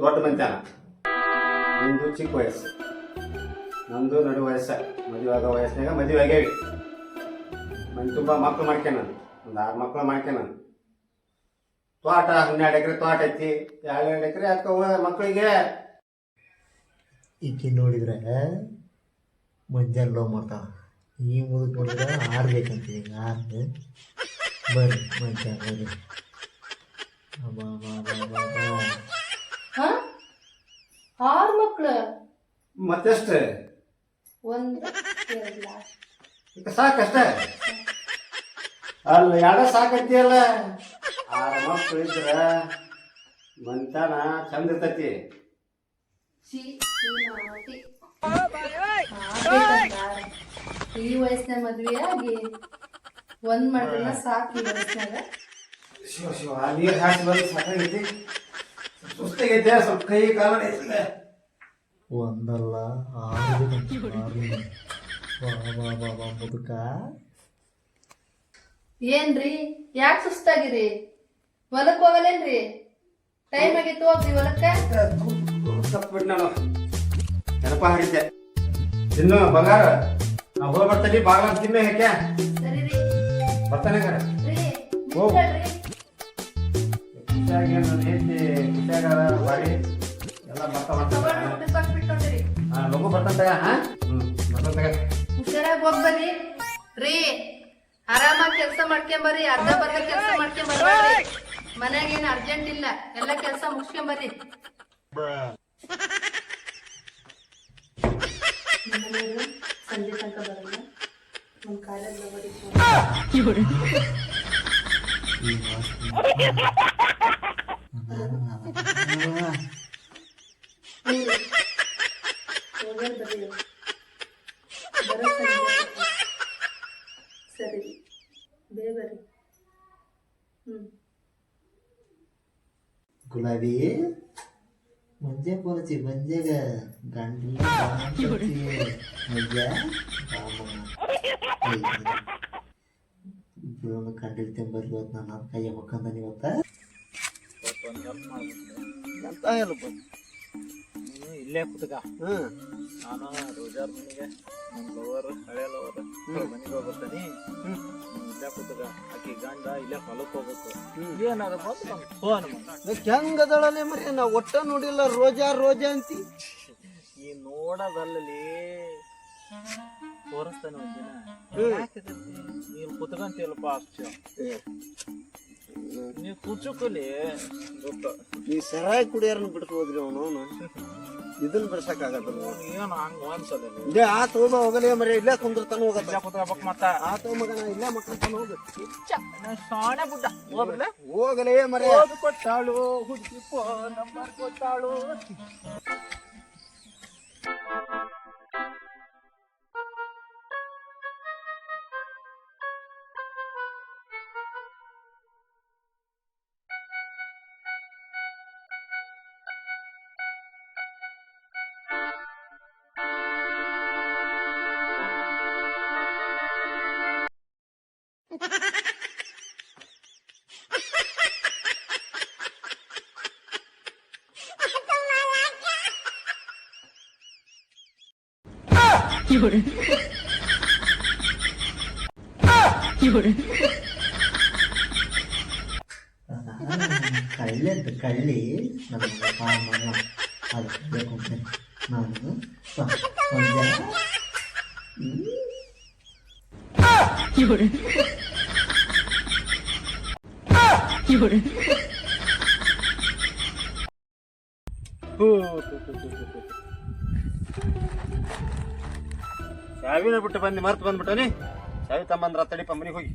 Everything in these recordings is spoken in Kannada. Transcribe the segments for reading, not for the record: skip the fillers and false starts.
ದೊಡ್ಡ ಮಂತ್ಯಾನ, ನಿಂದು ಚಿಕ್ಕ ವಯಸ್ಸು, ನಮ್ಮದು ನಡು ವಯಸ್ಸ. ಮದುವೆ ಆಗೋ ವಯಸ್ಸಿನಾಗ ಮದುವೆ ಆಗ್ಯಾವಿ. ಮನೆ ತುಂಬ ಮಕ್ಳು ಮಾಡ್ಕೆ ನಾನು, ಒಂದು 6 ಮಕ್ಳು ಮಾಡ್ಕೆ ನಾನು. ತೋಟ 12 ಎಕರೆ ತೋಟ ಐತಿ, 2 ಎಕರೆ ಹಾಕವ ಮಕ್ಕಳಿಗೆ. ಈಕೆ ನೋಡಿದ್ರೆ ಮುಂಜಾನೆ ಲವ್ ಮಾಡ್ತಾವ, ಈ ಮುದುಕ್ ನೋಡಿದ್ರೆ ಆರ್ಬೇಕಂತೀನಿ. ಆರ್ದು ಬರ್ರಿ ಮುಂಜಾನೆ ಬರ್ರಿ. ಆರು ಮಕ್ಳು ಮತ್ತೆಷ್ಟು ಸಾಕಷ್ಟ ಅಲ್ಲ, 2 ಸಾಕೈತಿಯಲ್ಲ. 6 ಮಕ್ಳು ಇದ್ರ ಮಂತಾನ ಚಂದ ಇರ್ತೈತಿ. ಈ ವಯಸ್ಸಿನ ಮದ್ವೆ ಆಗಿ ಒಂದ್ ಮಾಡಿದ್ರೆ ಸಾಕು. ಈ ವಯಸ್ಸಿನಾಗ ಶಿವ ಶಿವ ನೀರು ಹಾಕಿ ಬಂದು ಸಾಕಾಗೈತಿ, ಸುಸ್ತಾಗೈತೆ, ಸ್ವಲ್ಪ ಕೈ ಕಾಲ ಐತಿಲ್ಲ. ಒಂದಲ್ಲ 6 ಮುದುಕ. ಏನ್ರಿ ಯಾಕೆ ಸುಸ್ತಾಗಿರಿ? ಹೊಲಕ್ ಹೋಗಲೇನ್ರಿ? ಟೈಮ್ ಆಗಿತ್ತು, ಹೋಗ್ರಿ ಹೊಲಕ್ಕ. ತಪ್ಪಿಬಿಟ್ಟು ನಾನು ನೆನಪ ಹಾಡಿದ್ದೆ. ಇನ್ನು ಬಂಗಾರ ನಾವು ಹೋಗಿ ಬರ್ತೀನಿ, ಬಾಗ್ಲ ತಿಮ್ಮೆ ಯಾಕೆ ಸರಿ ರೀ, ಬರ್ತಾನೆ ಹೋಗು. ಖುಷಿಯಾಗಿ ನನ್ನ ಹೆಂಡತಿ ಖುಷಿಯಾಗ ಬಾರಿ ಎಲ್ಲ ಬರ್ತಾ ಲಗು ಬರ್ತಂತ. ಹುಷಾರಾಗಿ ಹೋಗ್ಬರ್ರಿ ರೀ. ಆರಾಮಾಗಿ ಕೆಲಸ ಮಾಡ್ಕೊಂಬರ್ರಿ, ಅರ್ಧ ಬರ್ಧ ಕೆಲಸ ಮಾಡ್ಕೊಂಬರ್ರಿ. ಮನ್ಯಾಗ ಏನು ಅರ್ಜೆಂಟ್ ಇಲ್ಲ, ಎಲ್ಲ ಕೆಲಸ ಮುಗಿಸ್ಕೊಂಬರ್ರಿ. ಸಂಜೆ ತನಕ ಬರಲ್ಲ, ನಮ್ಮ ಕಾಲೆಲ್ಲ ಸರಿ ಬೇಗ ಬರ್ರಿ. ಗುಲಾಬಿ ಮುಂಜೆ ಪೋಚಿ ಮಂಜೆಗ ಗಂಡಿ ಮಂಜ ಇಬ್ಬರು ಕಂಡಿರ್ತೇನೆ ಬರ್ರಿ. ಇವತ್ತು ನಾನು ಕೈಯ ಮಕ್ಕಂದಾನೆ ಇವತ್ತ. ಎಂತ ಹೇಳಪ್ಪ, ಇಲ್ಲೇ ಕುತ್ಕ. ನಾನು ರೋಜಾರ್ ಮನೆಗೆ ನಮ್ಮ ಲವರ್, ಹಳೆ ಲವರ್ ಮನೆಗೆ ಹೋಗ್ಬರ್ತಾನೆ. ಇಲ್ಲೇ ಕುತ್ಕ. ಆಕಿ ಗಂಡ ಇಲ್ಲೇ ಹೊಲಕ್ಕೆ ಹೋಗ್ಬೇಕು. ಏನಾರ ಬಂದು ಫೋನ್ ಹೆಂಗದಳಲ್ಲಿ ಮರಿ ನಾ ಒಟ್ಟ ನೋಡಿಲ್ಲ. ರೋಜಾ ರೋಜಾ ಅಂತಿ. ಈ ನೋಡೋದಲ್ಲಲ್ಲಿ ತೋರಿಸ್ತಾನೆ ಒಂದಿನ. ನೀನು ಕುತ್ಕಂತೀಯಲ್ಲಪ್ಪ ಅಷ್ಟು ನೀವು ಕುಚುಕಲಿ ಗೊತ್ತ. ನೀ ಸರಾಯಿ ಕುಡಿಯಾರನ್ನ ಬಿಟ್ಟು ಹೋದ್ರಿ ಅವನು. ಇದನ್ನ ಬಿಡ್ಸಕ್ ಆಗಲ್ಲ. ಏನು ಹಂಗ ಅನ್ಸಲ್ಲ. ಇಲ್ಲೇ ಆತ ಹೋಗ ಹೋಗಲೇ ಮರಿ, ಇಲ್ಲೇ ಕುಂದ್ರತಾನ ಹೋಗತ್ತ. ಕುತ್ಕೋಬೇಕು ಮತ್ತ. ಆತ ಮಗನ ಇಲ್ಲೇ ಮಕ್ಕಳ್ತಾನ ಹೋಗ. ಶಾಣೆ ಬುಡ್ಡ ಹೋಗ್ರಲ್ಲ. ಹೋಗಲೇ ಮರಿ. ಕೊಟ್ಟಾಳು ಹುಡುಗಿ ನಂಬರ್ ಕೊಟ್ಟಾಳು. ಕಳ್ಳಿ ಅಂತ ಕಳ್ಳಿ ನನ್ನ ಮಗ ಅದು ಬೇಕು ನಾನು ಸಾವಿನ ಬಿಟ್ಟು ಬಂದು ಮರ್ತು ಬಂದ್ಬಿಟ್ಟನಿ. ಸಾವಿ ತಮ್ಮಂದ್ರ ತಡಿಪ ಮನೆಗೆ ಹೋಗಿ.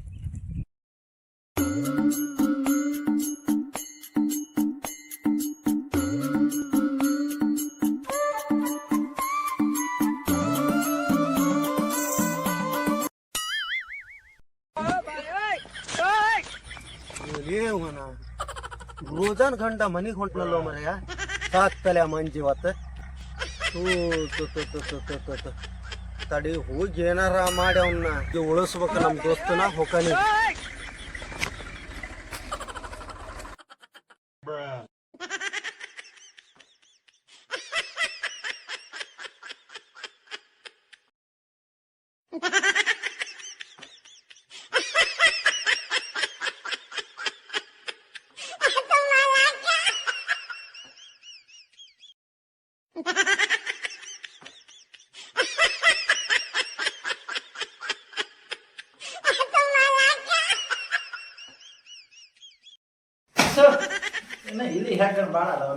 ರೋಜಾನ್ ಗಂಡ ಮನಿಗೆ ಹೊಂಟ್ನಲ್ಲೋ ಮರೆಯ. ಸಾಕ್ತಲೆ ಮಂಜಿವತ್ತು. ತಡಿ ಹೋಗಿ ಏನಾರ ಮಾಡಿ ಅವನ್ನ ಉಳಿಸ್ಬೇಕು. ನಮ್ಮ ದೋಸ್ತನ ಹೊಕ್ಕನಿ. ಇನ್ನ ಇಲ್ಲಿ ಹೆಗ್ಗಣ ಭಾಳ ಅದಾವ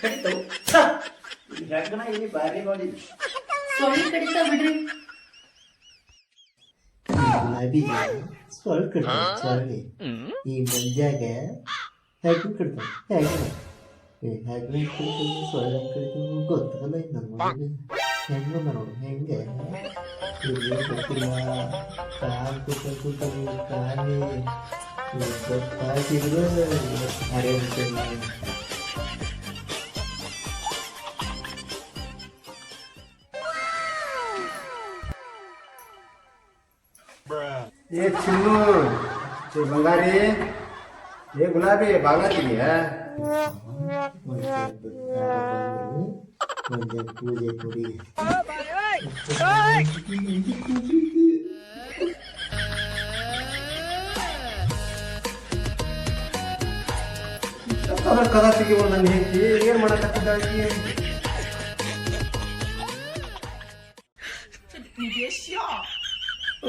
ಕಡಿತವು ಇಲ್ಲಿ ಹೆಗ್ಗಣ ಇಲ್ಲಿ ಬಾರಿ ನೋಡಿ ಸೊಳ್ಳಿ ಕಡಿತಾ ಬಿಡ್ರಿ. ಗುಲಾಬಿ ಸೊಳ್ಳೆ ಕಡ್ತಾವ ಸೊಳ್ಳೆ. ಈ ಮಂಜಾಗ ಹೆಗ್ಗಣ ಕಡ್ತಾವ ಹೆಗ್ಗಣ. ಹೆಗ್ಗಣ ಕಡಿತು ಸೊಳ್ಳೆ ಕಡಿತು ಗೊತ್ತಾಗಲ್ಲ ನನ್ನ ಮನೆಗೆ ಹೆಂಗ ನೋಡು ಹೆಂಗೆ ಗೊತ್ತಿಲ್ಲ. ಕಾಲು ಕೂತವು ಕಾಲಿ ಗೊತ್ತಾಗಿದ್ರೆ ಅರೆ ಏ ಚಿನ್ನು ಬಂಗಾರಿ ಏ ಗುಲಾಬಿ ಬಾಗ್ಲಾತಿದೀಯ ಮಂಜ ಪೂಜೆ ಕೊಡಿ. ಕದ ತೆಗಿಬೋದು ನನ್ನ ಹೆಂಡತಿ ಏನ್ ಮಾಡಕತ್ತಿದ್ದಾಕಿ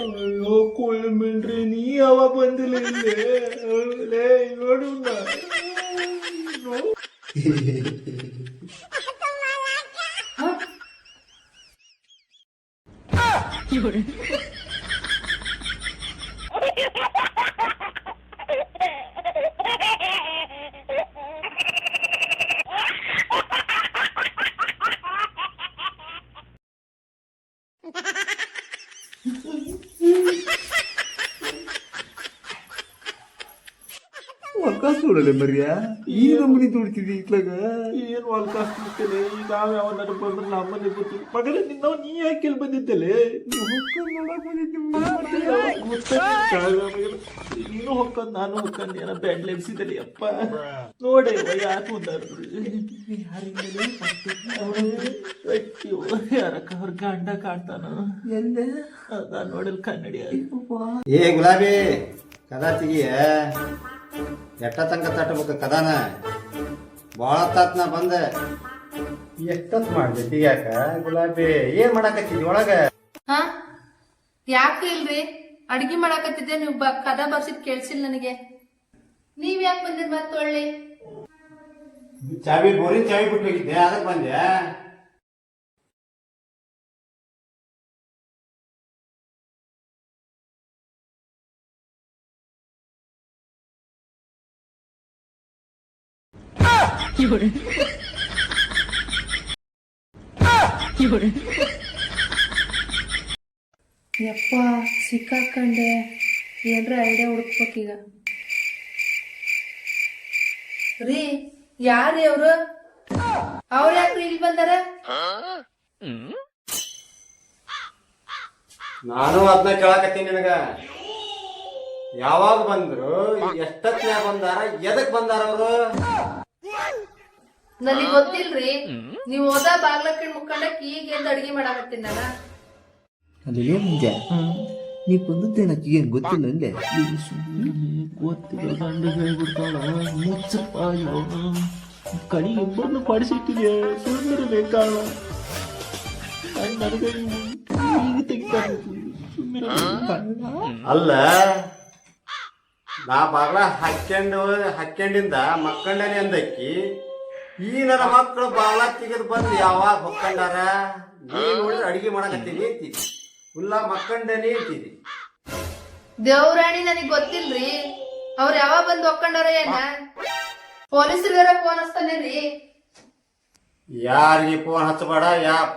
ಅಯ್ಯೋ ಕೊಳ್ಳಿಮಿಲ್ರಿ ನೀ ಯಾವ ಬಂದಿಲ್ಲ ಇಲ್ಲೇ ನೋಡು ಹೊಲ್ಕಾಸ್ ನೋಡಲ್ಲ ಮರ್ಯ ಈ ನಮ್ಮನಿ ದುಡ್ತಿದ್ದಿ ಇತ್ಲಾಗ ಏನು ಹೊಲ್ಕಾಸ್ ಬಿಡ್ತೇನೆ ಈಗ ನಾವ್ ಯಾವನ್ನಾರು ಬಂದ್ರೆ ನಮ್ಮನೆ ಗೊತ್ತು ಮಗನ ನಿನ್ನವ್ ನೀ ಯಾಕೆ ಇಲ್ಲಿ ಬಂದಿದ್ದಲೆ ನೀನು ಹೊಕ್ಕಂದ್ ನಾನು ಹೊಕ್ಕಂದ್ ಏನೋ ಬ್ಯಾಡ್ ಲೆಬ್ಸಿದಲ್ಲಿ ಅಪ್ಪ ನೋಡೆ ಯಾಕೆ ಯಾರಕ್ಕ ಅವ್ರ ಗಂಡ ಕಾಣ್ತಾನ ಎಲ್ಲೇ ಅದ ನೋಡಲ್ ಕನ್ನಡಿ ಏ ಗುಲಾಬಿ ಕದ ತೆಗಿಯ ಎಟ್ಟ ತನಕ ತಟ್ಟಬೇಕು ಕದಾನ ಭಾಳ ತಾತ್ ನಾ ಬಂದೆ ಎಷ್ಟೊತ್ ಮಾಡ್ದೆ ತೆಗಿಯಾಕ ಗುಲಾಬಿ ಏನ್ ಮಾಡಾಕತ್ತಿದ್ದಿ ಒಳಗ ಹಾ ಯಾಕೆ ಇಲ್ರಿ ಅಡ್ಗಿ ಮಾಡಾಕತ್ತಿದ್ದೆ ನೀವು ಕದ ಬರ್ಸಿದ್ ಕೇಳ್ಸಿಲ್ಲ ನನಗೆ. ನೀವ್ ಯಾಕೆ ಬಂದಿದ್ ಮತ್ತೆ ಒಳ್ಳೆ ಚಾವಿ ಬೋರಿನ ಚಾವಿ ಬಿಟ್ಟು ಹೋಗಿದ್ದೆ ಅದಕ್ಕೆ ಬಂದೆ. ಯಪ್ಪ ಸಿಕ್ಕಾಕೊಂಡೆ ಏನ್ರ ಐಡಿಯಾ ಹುಡುಕ್ಬೇಕೀಗ. ರೀ ಯಾರೀ ಅವ್ರು ಯಾಕ್ರಿ ಇಲ್ಲಿ ಬಂದಾರ? ನಾನು ಅದನ್ನ ಕೇಳಾಕತ್ತೀನಿ ನಿನಗ. ಯಾವಾಗ ಬಂದ್ರು ಎಷ್ಟೊತ್ತಿನಾಗ ಬಂದಾರ ಎದಕ್ ಬಂದಾರ ಅವರು? ನನಗ್ ಗೊತ್ತಿಲ್ರಿ. ನೀವ್ ಹೋದ ಬಾಗ್ಲಕ್ಕಿಂಡ್ ಮುಕ್ಕಂಡಕ್ ಈಗ ಎದ್ದು ಅಡ್ಗಿ ಮಾಡಾಕತ್ತೀನಿ ನಾನು. ಅಲ್ಲಿ ಮುಂಜ ನೀ ಬಂದದ್ದೇನಕ್ಕೆ ಏನ್ ಗೊತ್ತಿಲ್ಲ ಅಂದೆ. ಗೊತ್ತಿಲ್ಲ ಗಂಡ ಹೇಳ್ಬಿಡ್ತಾಳ ಮುಚ್ಚಪ್ಪ ಕಡಿ ಇಬ್ಬರನ್ನು ಪಡಿಸಿಟ್ಟಿದೆ ಸುಮ್ಮನಿರಬೇಕಾಳ ನನಗೆ ಈಗ ತೆಗಿತಾರೆ ಅಲ್ಲ ನಾ ಬಾಗ್ಲ ಹಕ್ಕೊಂಡಿಂದ ಮಕ್ಕಂಡನೆ ಅಂದಕ್ಕಿ ಈ ನನ್ನ ಮಕ್ಕಳು ಬಾಗ್ಲ ತೆಗೆದು ಬಂದು ಯಾವಾಗ ಹೊಕ್ಕೊಂಡಾರ? ನೀ ನೋಡಿದ್ರೆ ಅಡಿಗೆ ಮಾಡಕತ್ತೀನಿ ಅಂತೀನಿ, ಫುಲ್ಲ ಮಕ್ಕಂಡನೆ ಅಂತೀನಿ. ದೇವ್ರಾಣಿ ನನಗ್ ಗೊತ್ತಿಲ್ರಿ. ಅವ್ರ ಯಾವಾಗ ಬಂದು ಒಕ್ಕೊಂಡಾರ ಏನ? ಪೊಲೀಸರಿಗಾರ ಫೋನ್ ಹಚ್ತಾನೆ ರೀ. ಯಾರಿಗೆ ಫೋನ್ ಹಚ್ಚಬೇಡ,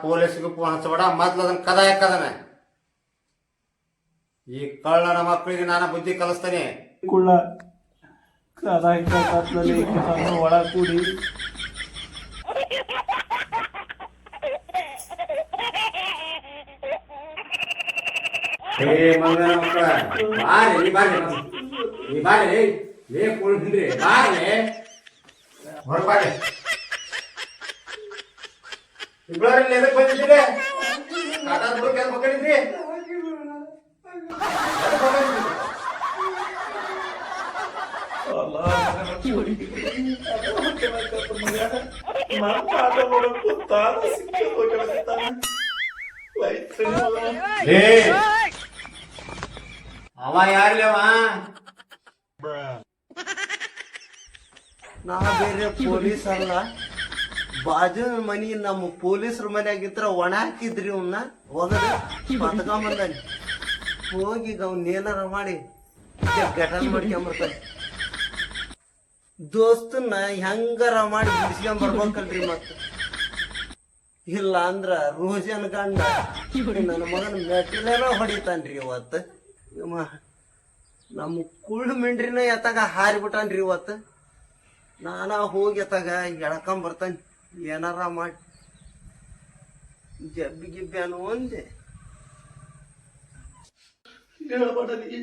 ಪೊಲೀಸ್ಗೂ ಫೋನ್ ಹಚ್ಚಬೇಡ. ಮೊದ್ಲು ಅದನ್ನ ಕದ ಯಾಕದನ ಈ ಕಳ್ಳನ ಮಕ್ಕಳಿಗೆ ನಾನು ಬುದ್ಧಿ ಕಲಿಸ್ತೇನೆ. ಕುಳ್ಳ ಒಳ ಕೂಡಿ ಹೇ ಮಂಗನ ಮಕ್ಕಳ ಬಾರಿ ನೀ ಬಾರಿ ಲೇ ಕುಳ್ ಹಿಂದ್ರಿ ಬಾರಿ ಹೊರಬಾರಿ. ಇಬ್ಬರಲ್ಲಿ ಎದಕ್ ಬಂದಿದ್ದೀರಿ? ಕಾಟಾದ ಬುಡಕ್ಕೆ ಎದಕ್ ಮಕ್ಕಳಿದ್ರಿ? ಅವ ಯಾರ್ಲಿ ಅವ? ನಾ ಬೇರೆ ಪೊಲೀಸ್ ಅಲ್ಲ, ಬಾಜು ಮನಿ ನಮ್ಮ ಪೊಲೀಸ್ರ ಮನ್ಯಾಗಿದ್ರ ಒಣ ಹಾಕಿದ್ರಿ ಅವನ್ನ ಹೋಗದ ಬತ್ಕೊಂಬಂದಾನಿ. ಹೋಗಿ ಈಗ ಅವ್ನ ಏನಾರ ಮಾಡಿ ಘಟನೆ ಮಾಡ್ಕೊಂಬರ್ತಾನೆ. ದೋಸ್ತನ್ನ ಹೆಂಗಾರ ಮಾಡಿ ಬಿಡಿಸ್ಕೊಂಬರ್ಬೇಕಲ್ರಿ ಮತ್ತ. ಇಲ್ಲ ಅಂದ್ರ ರೋಜನ್ ಗಂಡ ನನ್ನ ಮಗನ ಮೆಟ್ಟಿಲೇನ ಹೊಡಿತಾನ್ರಿ ಇವತ್ತು. ನಮ್ಮ ಕುಳ್ಳು ಮಿಂಡ್ರಿನ ಎತ್ತಾಗ ಹಾರಿಬಿಟ್ಟಾನ್ರಿ ಇವತ್ತು. ನಾನಾ ಹೋಗಿ ಎತ್ತಾಗ ಎಳ್ಕೊಂಬರ್ತಾನೆ ಏನಾರ ಮಾಡಿ. ಜಬ್ಬಿ ಗಿಬ್ಬಿ ಅನ್ನೋ ಒಂದೆ ಹೇಳ್ಬೇಡಿ.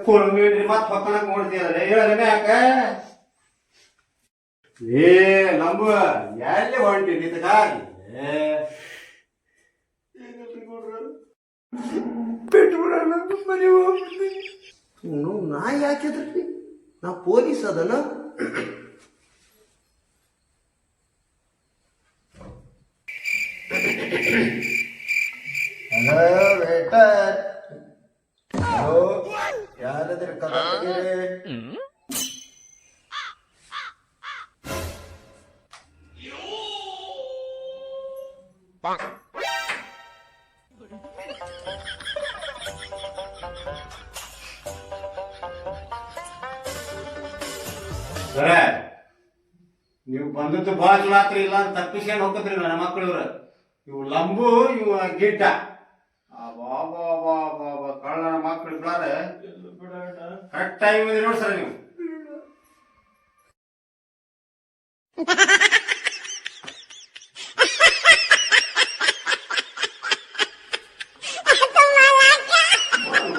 ಕೊಳ್ಬೇಡ್ರಿ ಮತ್ ಹೊಕ್ಕಣಕ್ ನೋಡ್ತೀಯಲ್ಲ ಹೇಳಲ್ಲ ಯಾಕ ಏ ನಂಬು ಎಲ್ಲಿ ಹೊಂಟಿ ನಿತ್ಕಾಗಿ ನಾ ಯಾಕೆದ್ರಿ ನಾ ಪೊಲೀಸ್ ಅದನ. ಹಲೋ ವೇಟರ್, ಹಲೋ ಯಾರಾದ್ರೂ ಕದ ತೆಗೀರಿ. ಸರ ನೀವು ಬಂದದ್ದು ಬಾಳ ಚಲೋ ಆತ್ರಿ. ಇಲ್ಲ ಅಂತ ತಪ್ಪಿಸ್ಕೊಂಡು ಹೋಗತ್ರಿ ನನ್ನ ಮಕ್ಕಳು. ಇವು ಲಂಬು, ಇವು ಗಿಡ್ಡ, ಕಳ್ಳ ಮಕ್ಕಳು ಬಿಡಾರ ಕರೆಕ್ಟ್ ಟೈಮ್ ನೋಡಿ ಸರ್ ನೀವು.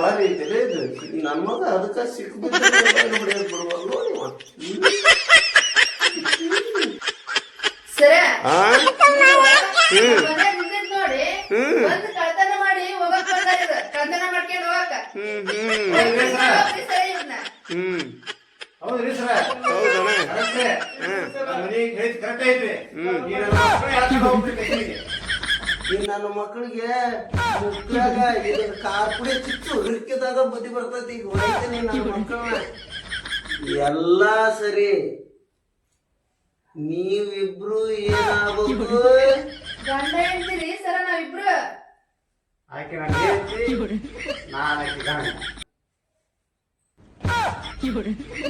ಬಾರಿ ಐತಿಲ್ಲ ಇದು. ನನ್ನ ಮಗ ಅದಕ್ಕ ಸಿಕ್ಬಿಡ್ಬೋದು. ಸರ ನೋಡಿ ಬಂದು ಕಳ್ತನ ಮಾಡಿ ಹೋಗಕ್ ಬಂದಾರ. ಕಳ್ತನ ಮಾಡ್ಕೊಂಡು ಹೋಗಕ್ಕ ಹೌದ್ರಿ ಸರ, ಕರೆಕ್ಟ್ ಐತ್ರಿ. ನನ್ನ ಮಕ್ಕಳಿಗೆ ಮುಕ್ಕಾಗ ಇದನ್ನ ಕಾರ್ಪುಡಿ ಚಿಚ್ಚು ಹಿರ್ಕಿದಾಗ ಬುದ್ಧಿ ಬರ್ತೈತಿ. ಈಗ ಹೊರೈತೀನಿ ನನ್ನ ಮಕ್ಕಳನ್ನ. ಎಲ್ಲಾ ಸರಿ, ನೀವಿಬ್ರು ಏನಾಗಬೇಕು? ಗಂಡ ಹೇಳ್ತೀರಿ ಸರ ನಾವಿಬ್ರು. ಆಕೆ ನಾನು ಹೇಳ್ತಿ, ನಾನು ಆಕೆ ಗಂಡ.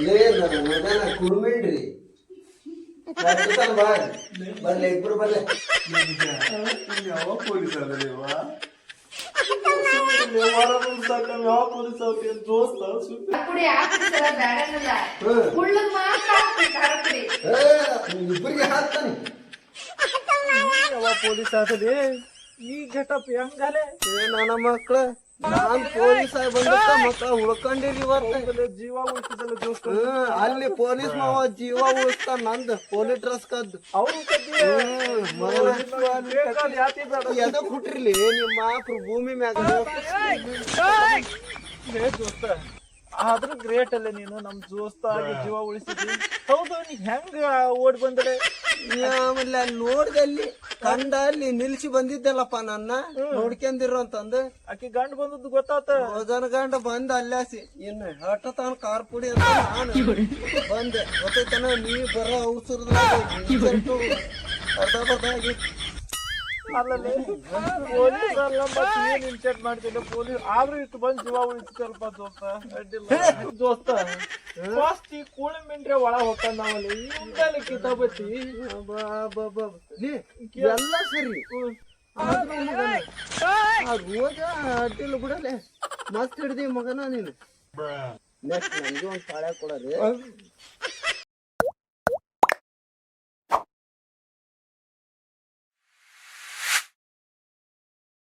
ಲೇ ನನ್ನ ಮಗನ ಕುರುಮಿಂಡ್ರಿ, ಬರ್ಲೆ ಇಬ್ರು ಬರ್ಲೆ. ಯಾವ ಪೊಲೀಸ್ ಅದ ನೀವು? ಪುಡಿ ಹಾಕ್ರಿ ಸರ, ಬ್ಯಾಡನಲ್ಲ. ಕುಳ್ಳಗ್ ಮಾತ್ರ ಹಾಕ್ರಿ ಖಾರ ಪುಡಿ. ಇಬ್ಬರಿಗೆ ಹಾಕ್ತಾನೆ. ಯಾವ ಪೊಲೀಸ್ ಆತದೆ ಈ ಗೆಟಪ್ ಹೆಂಗಲೆ? ನನ್ನ ಮಕ್ಳ ನಾನ್ ಪೊಲೀಸ್ ಆಗಿ ಬಂದಿತ್ತ ಮತ್ತ ಉಳ್ಕೊಂಡಿರಿ ಇವತ್ತು. ಜೀವ ಉಳಿಸಿದಲ್ಲ ದೋಸ್ತ. ಅಲ್ಲಿ ಪೊಲೀಸ್ ಮಾವ ಜೀವ ಉಳಿಸ್ತಾನ. ನಂದು ಪೊಲೀಸ್ ಡ್ರೆಸ್ ಕದ್ದು ಅವ್ರು ಎದಕ್ ಹುಟ್ರಿಲಿ ನಿಮ್ಮ ಮಾಪ್ರು ಭೂಮಿ ಮ್ಯಾಗ. ದೋಸ್ತ ಆದ್ರೂ ಗ್ರೇಟ್ ಅಲ್ಲ ನೀನು, ನಮ್ ದೋಸ್ತ ಆಗಿ ಜೀವ ಉಳಿಸಿದ್ವಿ. ಹೌದು, ನೀ ಹೆಂಗ ಓಡ್ ಬಂದ್ರೆ? ಆಮೇಲೆ ಅಲ್ಲಿ ನೋಡ್ದೆ, ಅಲ್ಲಿ ಕಂಡ ಅಲ್ಲಿ ನಿಲ್ಸಿ ಬಂದಿದ್ದಲ್ಲಪ್ಪ ನನ್ನ ನೋಡ್ಕೊಂಡಿರೋ ಅಂತಂದು. ಆಕಿ ಗಂಡ ಬಂದದ್ದು ಗೊತ್ತಾತ. ಹೋದನ ಗಂಡ ಬಂದ ಅಲ್ಲಾಸಿ ಇನ್ನು ಹಟ್ಟತಾನ ಕಾರ್ ಪುಡಿ ಅಂತ ನಾನು ಬಂದೆ. ಗೊತ್ತೈತನ ನೀ ಬರೋ ಔಷಧ ಅರ್ಧ ಬರ್ದ ಆಗಿ ಅಲ್ಲಲ್ಲಿ ಪೊಲೀಸ್ ಅಲ್ಲ ಮತ್ತೆ ಏನ್ ಇನ್ಸೆಟ್ ಮಾಡ್ತಿಲ್ಲ ಪೊಲೀಸ್ ಆದ್ರೂ ಇಟ್ಟು ಬಂದ್ ಜೀವ ಉಳಿಸ್ತಾರಲ್ಪ ದೋಸ್ತ. ಅಡ್ಡಿಲ್ಲ ದೋಸ್ತ. ಫಸ್ಟ್ ಈ ಕೂಳಿ ಮಿಂಡ್ರೆ ಒಳ ಹೋಗ್ತಾನ ನಾವಲ್ಲಿ ಇವ್ನಲ್ಲಿ ಕಿತಾಬತ್ತಿ ಎಲ್ಲ ಸರಿ. ರೋಜ ಅಡ್ಡಿಲ್ಲ ಬಿಡಲೆ, ಮಸ್ತ್ ಹಿಡ್ದಿ ಮಗನ ನೀನು. ನೆಕ್ಸ್ಟ್ ನನ್ಗೆ ಒಂದ್ ಪಾಳ್ಯ ಕೊಡರಿ.